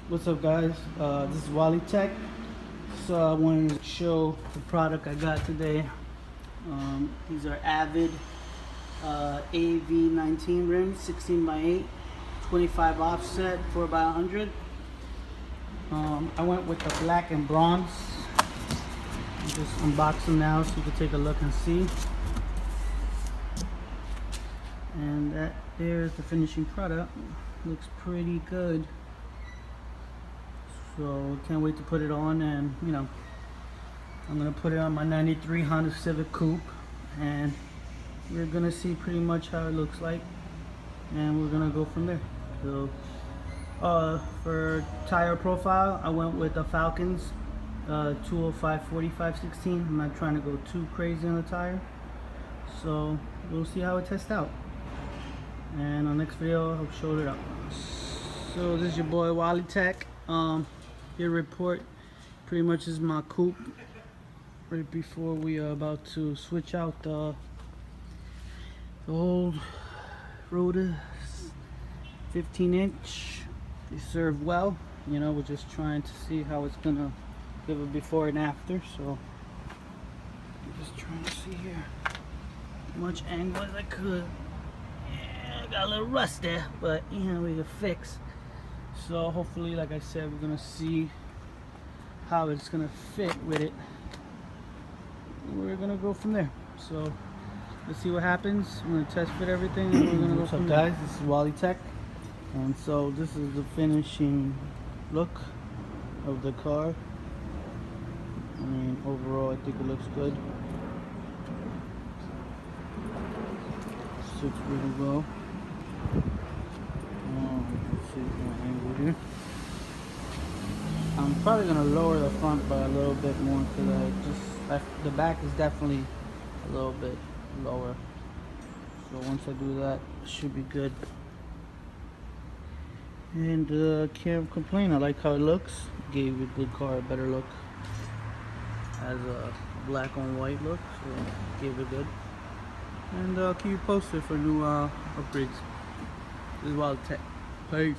What's up, guys? This is Wally Tech. So I wanted to show the product I got today. These are Avid av19 rims, 16x8, 25 offset, 4x100. I went with the black and bronze. I'll just unbox them now so you can take a look and see. And that there's the finishing product. Looks pretty good. So can't wait to put it on, and I'm gonna put it on my 93 Honda Civic Coupe, and we're gonna see pretty much how it looks like, and we're gonna go from there. So for tire profile, I went with the Falcons 205 45 16. I'm not trying to go too crazy on the tire, so we'll see how it tests out, and on the next video I'll show it up. So this is your boy Wally Tech. Your report pretty much is my coupe right before we are about to switch out the old Rotor 15-inch. They serve well. We're just trying to see how it's gonna give a before and after. So I'm just trying to see here as much angle as I could. Yeah, I got a little rust there, but we can fix. So hopefully, like I said, we're gonna see how it's gonna fit with it. We're gonna go from there. So let's see what happens. I'm gonna test fit everything, and we're gonna go from there. Guys, this is Wally Tech, and so this is the finishing look of the car. I mean, overall, I think it looks good. Sits really well. Let's see my angle here. I'm probably gonna lower the front by a little bit more because the back is definitely a little bit lower. So once I do that, it should be good. And can't complain. I like how it looks. Gave the good car a better look as a black on white look. So gave it good. And I'll keep you posted for new upgrades. This is Wild Tech. Peace.